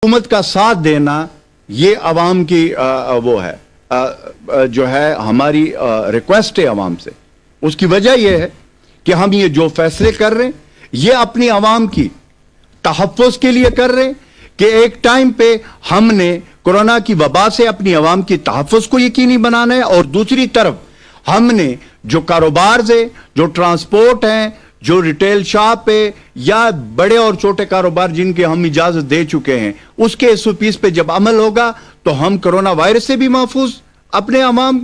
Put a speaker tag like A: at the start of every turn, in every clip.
A: حکومت کا ساتھ دینا یہ عوام کی وہ ہے جو ہے ہماری ریکویسٹ ہے عوام سے. اس کی وجہ یہ ہے کہ ہم یہ جو فیصلے کر رہے ہیں یہ اپنی عوام کی تحفظ کے لیے کر رہے ہیں کہ ایک ٹائم پہ ہم نے کورونا کی وبا سے اپنی عوام کی تحفظ کو یقینی بنانا ہے، اور دوسری طرف ہم نے جو کاروبار سے جو ٹرانسپورٹ ہیں، جو ریٹیل شاپ ہے یا بڑے اور چھوٹے کاروبار جن کے ہم اجازت دے چکے ہیں، اس کے SOPs پہ جب عمل ہوگا تو ہم کرونا وائرس سے بھی محفوظ اپنے عوام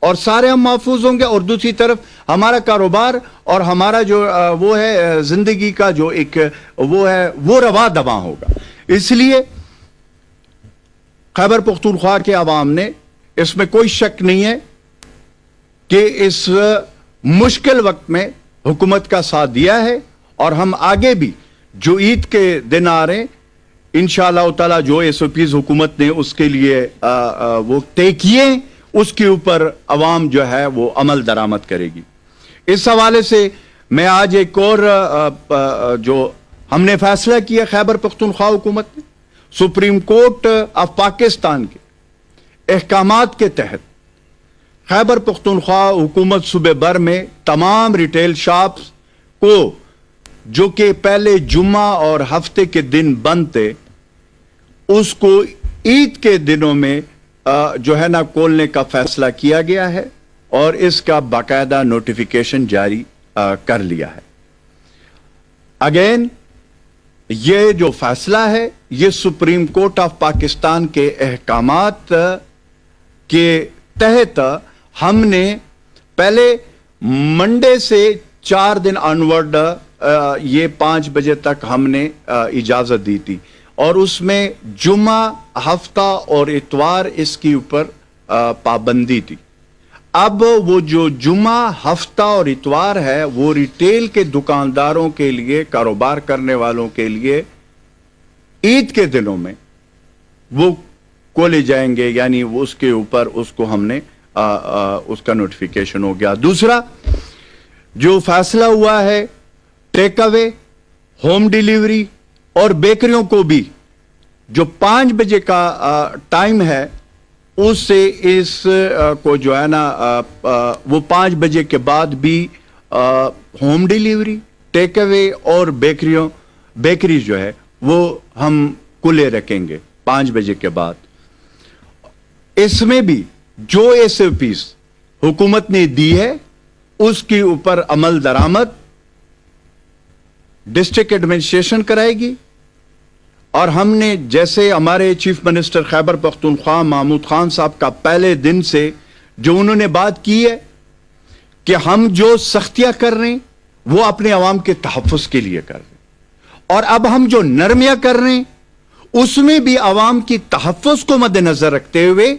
A: اور سارے ہم محفوظ ہوں گے، اور دوسری طرف ہمارا کاروبار اور ہمارا جو وہ ہے زندگی کا جو ایک وہ ہے وہ رواں دواں ہوگا. اس لیے خیبر پختونخوا کے عوام نے اس میں کوئی شک نہیں ہے کہ اس مشکل وقت میں حکومت کا ساتھ دیا ہے، اور ہم آگے بھی جو عید کے دن آ رہے ہیں انشاءاللہ تعالی جو SOPs حکومت نے اس کے لیے وہ طے کیے اس کے اوپر عوام جو ہے وہ عمل درآمد کرے گی. اس حوالے سے میں آج ایک اور جو ہم نے فیصلہ کیا خیبر پختونخوا حکومت نے سپریم کورٹ آف پاکستان کے احکامات کے تحت خیبر پختونخوا حکومت صوبے بھر میں تمام ریٹیل شاپس کو جو کہ پہلے جمعہ اور ہفتے کے دن بند تھے اس کو عید کے دنوں میں جو ہے نا کھولنے کا فیصلہ کیا گیا ہے، اور اس کا باقاعدہ نوٹیفیکیشن جاری کر لیا ہے. اگین یہ جو فیصلہ ہے یہ سپریم کورٹ آف پاکستان کے احکامات کے تحت ہم نے پہلے منڈے سے 4 دن آنورڈ یہ 5 بجے تک ہم نے اجازت دی تھی، اور اس میں جمعہ ہفتہ اور اتوار اس کے اوپر پابندی تھی. اب وہ جو جمعہ ہفتہ اور اتوار ہے وہ ریٹیل کے دکانداروں کے لیے، کاروبار کرنے والوں کے لیے عید کے دنوں میں وہ کھولے جائیں گے، یعنی اس کے اوپر اس کو ہم نے اس کا نوٹیفیکیشن ہو گیا. دوسرا جو فیصلہ ہوا ہے ٹیک اوے، ہوم ڈیلیوری اور بیکریوں کو بھی جو 5 بجے کا ٹائم ہے اس سے اس کو جو ہے نا وہ 5 بجے کے بعد بھی ہوم ڈیلیوری، ٹیک اوے اور بیکریز جو ہے وہ ہم کھلے رکھیں گے 5 بجے کے بعد. اس میں بھی جو SOPs حکومت نے دی ہے اس کے اوپر عمل درآمد ڈسٹرکٹ ایڈمنسٹریشن کرائے گی. اور ہم نے جیسے ہمارے چیف منسٹر خیبر پختونخوا محمود خان صاحب کا پہلے دن سے جو انہوں نے بات کی ہے کہ ہم جو سختیاں کر رہے ہیں وہ اپنے عوام کے تحفظ کے لیے کر رہے ہیں، اور اب ہم جو نرمیاں کر رہے ہیں اس میں بھی عوام کی تحفظ کو مد نظر رکھتے ہوئے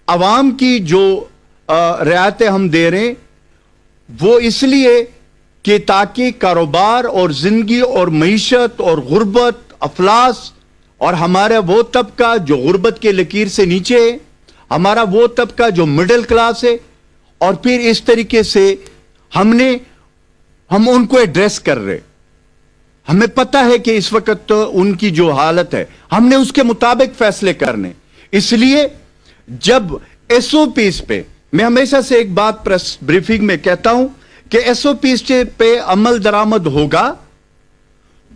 A: عوام کی جو رعایتیں ہم دے رہے ہیں وہ اس لیے کہ تاکہ کاروبار اور زندگی اور معیشت اور غربت، افلاس اور ہمارا وہ طبقہ جو غربت کے لکیر سے نیچے ہے، ہمارا وہ طبقہ جو مڈل کلاس ہے، اور پھر اس طریقے سے ہم ان کو ایڈریس کر رہے. ہمیں پتہ ہے کہ اس وقت ان کی جو حالت ہے ہم نے اس کے مطابق فیصلے کرنے. اس لیے جب SOPs پہ میں ہمیشہ سے ایک بات پریس بریفنگ میں کہتا ہوں کہ SOPs پہ عمل درآمد ہوگا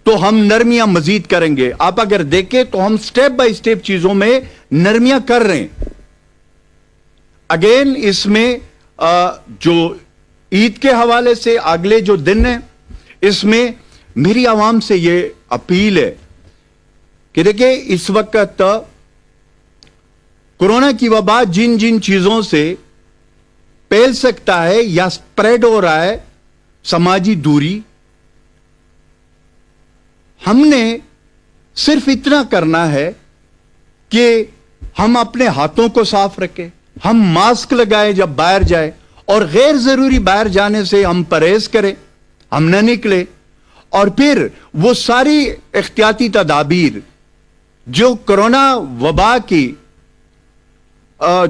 A: تو ہم نرمیاں مزید کریں گے. آپ اگر دیکھیں تو ہم سٹیپ بائی سٹیپ چیزوں میں نرمیاں کر رہے ہیں. اگین اس میں جو عید کے حوالے سے اگلے جو دن ہیں اس میں میری عوام سے یہ اپیل ہے کہ دیکھیں اس وقت کورونا کی وبا جن جن چیزوں سے پھیل سکتا ہے یا سپریڈ ہو رہا ہے، سماجی دوری، ہم نے صرف اتنا کرنا ہے کہ ہم اپنے ہاتھوں کو صاف رکھیں، ہم ماسک لگائیں جب باہر جائیں، اور غیر ضروری باہر جانے سے ہم پرہیز کریں، ہم نہ نکلیں. اور پھر وہ ساری احتیاطی تدابیر جو کورونا وبا کی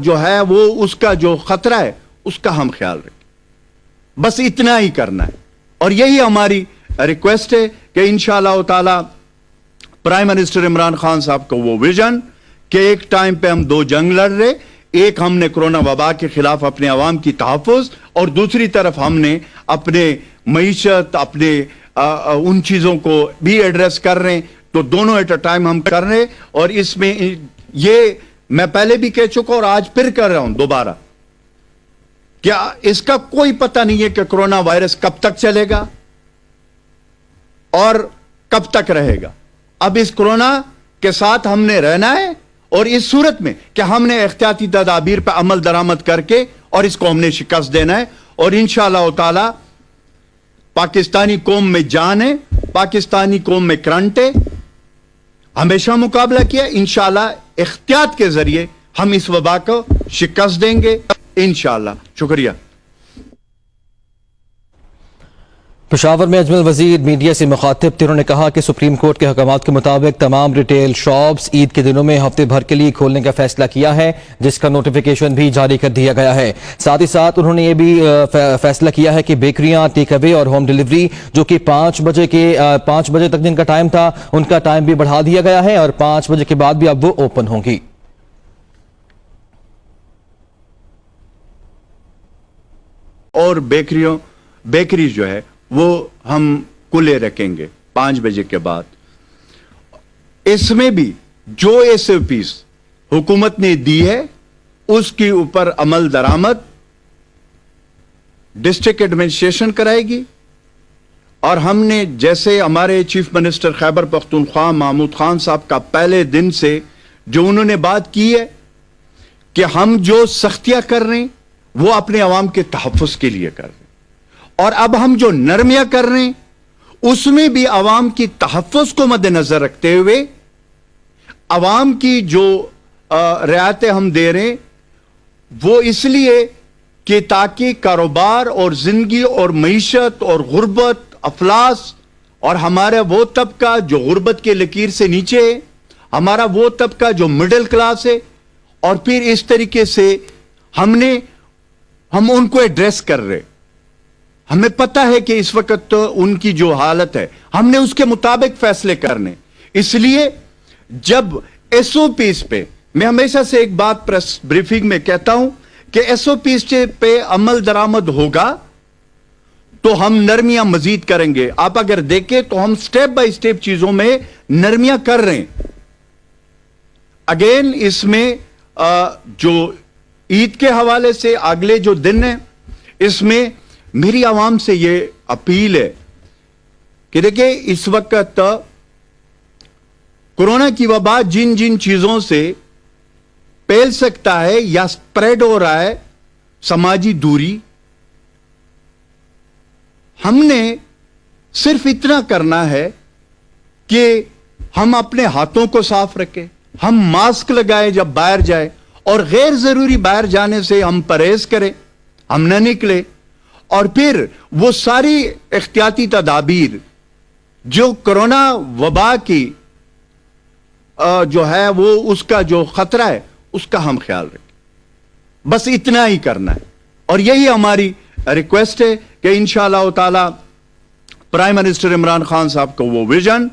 A: جو ہے وہ اس کا جو خطرہ ہے اس کا ہم خیال رکھیں. بس اتنا ہی کرنا ہے، اور یہی ہماری ریکویسٹ ہے کہ انشاءاللہ تعالی प्राइम मिनिस्टर इमरान खान साहब का वो विजन कि एक टाइम पे हम दो जंग लड़ रहे, एक हमने कोरोना वबा के खिलाफ अपने अवाम की तहफ़्फ़ुज़ और दूसरी तरफ हमने अपने मईशत, अपने उन चीज़ों को भी एड्रेस कर रहे हैं, तो दोनों एट अ टाइम हम कर रहे हैं। और इसमें ये मैं पहले भी कह चुका और आज फिर कर रहा हूं दोबारा, क्या इसका कोई पता नहीं है कि कोरोना वायरस कब तक चलेगा और कब तक रहेगा। अब इस कोरोना के साथ हमने रहना है और इस सूरत में कि हमने एहतियाती तदाबीर पर अमल दरामद करके और इसको हमने शिकस्त देना है। और इंशाअल्लाह ताला पाकिस्तानी कौम में जान है, पाकिस्तानी कौम में करंट है, हमेशा मुकाबला किया, इंशाअल्लाह एहतियात के जरिए हम इस वबा को शिकस्त देंगे इंशाअल्लाह। शुक्रिया।
B: पेशावर में अजमल वजीर मीडिया से मुखातिब थे। उन्होंने कहा कि सुप्रीम कोर्ट के अहकामात के मुताबिक तमाम रिटेल शॉप्स ईद के दिनों में हफ्ते भर के लिए खोलने का फैसला किया है, जिसका नोटिफिकेशन भी जारी कर दिया गया है। साथ ही साथ उन्होंने ये भी फैसला किया है कि बेकरियां, टेक अवे और होम डिलीवरी जो कि 5 बजे तक जिनका टाइम था, उनका टाइम भी बढ़ा दिया गया है और 5 बजे के बाद भी अब वो ओपन होंगी।
A: और बेकरी जो है वो हम खुले रखेंगे 5 बजे के बाद। इसमें भी जो SOPs हुकूमत ने दी है उसके ऊपर अमल दरामद डिस्ट्रिक्ट एडमिनिस्ट्रेशन कराएगी। और हमने जैसे हमारे चीफ मिनिस्टर खैबर पख्तूनख्वा महमूद खान साहब का पहले दिन से जो उन्होंने बात की है कि हम जो सख्तियां कर रहे हैं वो अपने अवाम के तहफ़्फ़ुज़ के लिए कर रहे हैं, और अब हम जो नरमियां कर रहे हैं उसमें भी अवाम की तहफ़्फ़ुज़ को मद्देनजर रखते हुए अवाम की जो रियायतें हम दे रहे हैं वो इसलिए कि ताकि कारोबार और जिंदगी और मईशत और गुर्बत, अफलास और हमारा वो तबका जो गुर्बत के लकीर से नीचे है, हमारा वो तबका जो मिडिल क्लास है, और फिर इस तरीके से हम उनको एड्रेस कर रहे। हमें पता है कि इस वक्त तो उनकी जो हालत है हमने उसके मुताबिक फैसले करने। इसलिए जब SOPs पे, मैं हमेशा से एक बात प्रेस ब्रीफिंग में कहता हूं कि SOPs पे अमल दरामद होगा तो हम नरमियां मजीद करेंगे। आप अगर देखें तो हम स्टेप बाय स्टेप चीजों में नरमियां कर रहे हैं। अगेन इसमें जो ईद के हवाले से अगले जो दिन है, इसमें मेरी आवाम से ये अपील है कि देखिए इस वक्त कोरोना की वबा जिन जिन चीजों से फैल सकता है या स्प्रेड हो रहा है, समाजी दूरी, हमने सिर्फ इतना करना है कि हम अपने हाथों को साफ रखें, हम मास्क लगाए जब बाहर जाए, और गैर जरूरी बाहर जाने से हम परहेज करें, हम न निकले। और फिर वो सारी एहतियाती तदाबीर जो कोरोना वबा की जो है वो उसका जो खतरा है उसका हम ख्याल रखें। बस इतना ही करना है और यही हमारी रिक्वेस्ट है कि इंशाअल्लाह ताला प्राइम मिनिस्टर इमरान खान साहब का वो विजन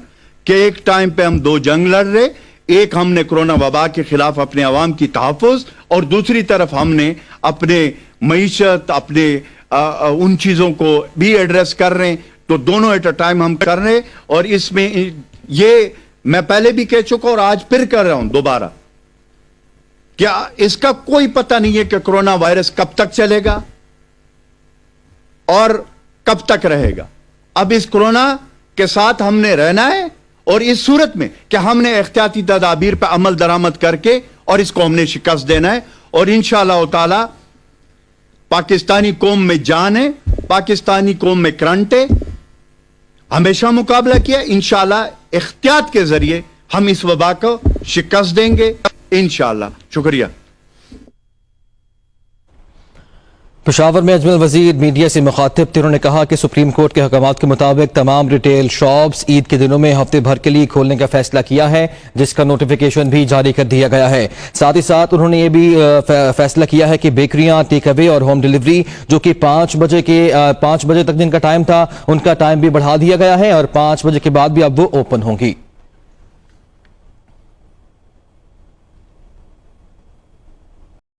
A: कि एक टाइम पे हम दो जंग लड़ रहे, एक हमने कोरोना वबा के खिलाफ अपने अवाम की तहफ़्फ़ुज़ और दूसरी तरफ हमने अपने मईशत, अपने उन चीजों को भी एड्रेस कर रहे हैं, तो दोनों एट अ टाइम हम कर रहे हैं। और इसमें ये मैं पहले भी कह चुका और आज फिर कर रहा हूं दोबारा, क्या इसका कोई पता नहीं है कि कोरोना वायरस कब तक चलेगा और कब तक रहेगा। अब इस कोरोना के साथ हमने रहना है और इस सूरत में कि हमने एहतियाती तदाबीर पर अमल दरामद करके और इसको हमने शिकस्त देना है। और इंशाअल्लाह ताला पाकिस्तानी कौम में जान है, पाकिस्तानी कौम में करंट है, हमेशा मुकाबला किया, इंशाअल्लाह एहतियात के जरिए हम इस वबा को शिकस्त देंगे इंशाअल्लाह। शुक्रिया।
B: पेशावर में अजमल वजीर मीडिया से मुखातिब थे। उन्होंने कहा कि सुप्रीम कोर्ट के अहकामात के मुताबिक तमाम रिटेल शॉप्स ईद के दिनों में हफ्ते भर के लिए खोलने का फैसला किया है, जिसका नोटिफिकेशन भी जारी कर दिया गया है। साथ ही साथ उन्होंने ये भी फैसला किया है कि बेकरियां, टेक अवे और होम डिलीवरी जो कि 5 बजे तक जिनका टाइम था, उनका टाइम भी बढ़ा दिया गया है और 5 बजे के बाद भी अब वो ओपन होंगी।